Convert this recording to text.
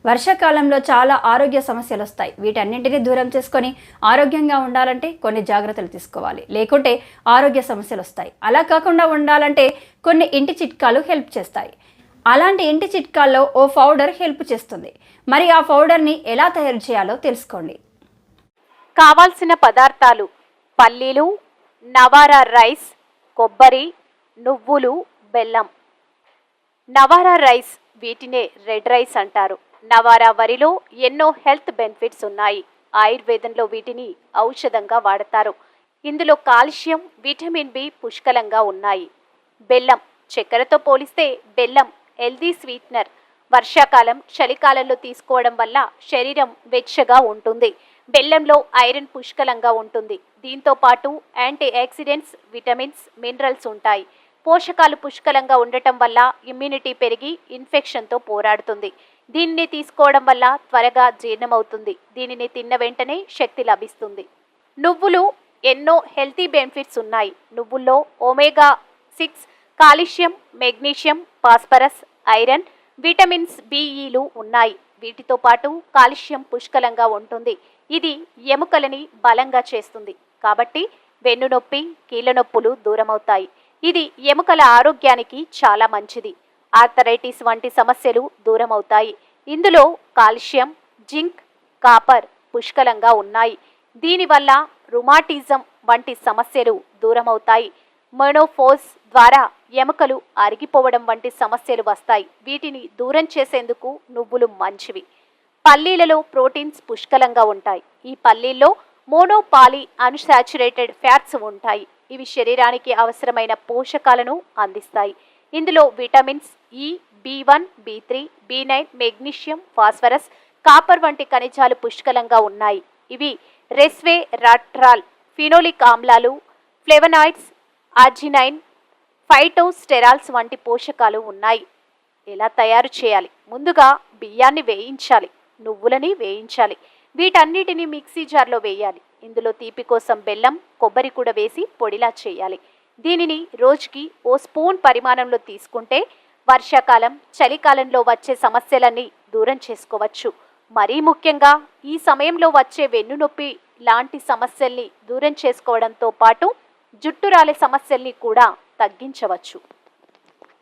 వర్షాకాలంలో చాలా ఆరోగ్య సమస్యలు వస్తాయి. వీటన్నింటినీ దూరం చేసుకొని ఆరోగ్యంగా ఉండాలంటే కొన్ని జాగ్రత్తలు తీసుకోవాలి. లేకుంటే ఆరోగ్య సమస్యలు వస్తాయి. అలా కాకుండా ఉండాలంటే కొన్ని ఇంటి చిట్కాలు హెల్ప్ చేస్తాయి. అలాంటి ఇంటి చిట్కాల్లో ఓ పౌడర్ హెల్ప్ చేస్తుంది. మరి ఆ పౌడర్ని ఎలా తయారు చేయాలో తెలుసుకోండి. కావాల్సిన పదార్థాలు: పల్లీలు, నవారా రైస్, కొబ్బరి, నువ్వులు, బెల్లం. నవారా రైస్, వీటినే రెడ్ రైస్ అంటారు. నవారా వరిలో ఎన్నో హెల్త్ బెనిఫిట్స్ ఉన్నాయి. ఆయుర్వేదంలో వీటిని ఔషధంగా వాడతారు. ఇందులో కాల్షియం, విటమిన్ బి పుష్కలంగా ఉన్నాయి. బెల్లం, చక్కెరతో పోలిస్తే బెల్లం హెల్దీ స్వీట్నర్. వర్షాకాలం, చలికాలంలో తీసుకోవడం వల్ల శరీరం వెచ్చగా ఉంటుంది. బెల్లంలో ఐరన్ పుష్కలంగా ఉంటుంది. దీంతో పాటు యాంటీ ఆక్సిడెంట్స్, విటమిన్స్, మినరల్స్ ఉంటాయి. పోషకాలు పుష్కలంగా ఉండటం వల్ల ఇమ్యూనిటీ పెరిగి ఇన్ఫెక్షన్తో పోరాడుతుంది. దీనిని తీసుకోవడం వల్ల త్వరగా జీర్ణమవుతుంది. దీనిని తిన్న వెంటనే శక్తి లభిస్తుంది. నువ్వులు ఎన్నో హెల్తీ బెనిఫిట్స్ ఉన్నాయి. నువ్వుల్లో omega 6, calcium, magnesium, phosphorus, iron, vitamins బిఈలు ఉన్నాయి. వీటితో పాటు కాల్షియం పుష్కలంగా ఉంటుంది. ఇది ఎముకలని బలంగా చేస్తుంది. కాబట్టి వెన్నునొప్పి, కీళ్ళ నొప్పులు దూరమవుతాయి. ఇది ఎముకల ఆరోగ్యానికి చాలా మంచిది. ఆర్థరైటిస్ వంటి సమస్యలు దూరమవుతాయి. ఇందులో కాల్షియం, జింక్, కాపర్ పుష్కలంగా ఉన్నాయి. దీనివల్ల రుమాటిజం వంటి సమస్యలు దూరమవుతాయి. మెనోపోజ్ ద్వారా ఎముకలు అరిగిపోవడం వంటి సమస్యలు వస్తాయి. వీటిని దూరం చేసేందుకు నువ్వులు మంచివి. పల్లీలలో ప్రోటీన్స్ పుష్కలంగా ఉంటాయి. ఈ పల్లీల్లో మోనోపాలీ అన్సాచురేటెడ్ ఫ్యాట్స్ ఉంటాయి. ఇవి శరీరానికి అవసరమైన పోషకాలను అందిస్తాయి. ఇందులో విటమిన్స్ ఇ, బి1, బి3, బి9, మెగ్నీషియం, ఫాస్ఫరస్, కాపర్ వంటి ఖనిజాలు పుష్కలంగా ఉన్నాయి. ఇవి రెస్వెరాట్రాల్, ఫినోలిక్ ఆమ్లాలు, ఫ్లేవనాయిడ్స్, ఆర్జినైన్, ఫైటోస్టెరాల్స్ వంటి పోషకాలు ఉన్నాయి. ఎలా తయారు చేయాలి? ముందుగా బియ్యాన్ని వేయించాలి, నువ్వులని వేయించాలి. వీటన్నిటిని మిక్సీ జార్లో వేయాలి. ఇందులో తీపి కోసం బెల్లం, కొబ్బరి కూడా వేసి పొడిలా చేయాలి. దీనిని రోజుకి ఓ స్పూన్ పరిమాణంలో తీసుకుంటే వర్షాకాలం, చలికాలంలో వచ్చే సమస్యలన్నీ దూరం చేసుకోవచ్చు. మరీ ముఖ్యంగా ఈ సమయంలో వచ్చే వెన్నునొప్పి లాంటి సమస్యల్ని దూరం చేసుకోవడంతో పాటు జుట్టు రాలే సమస్యల్ని కూడా తగ్గించవచ్చు.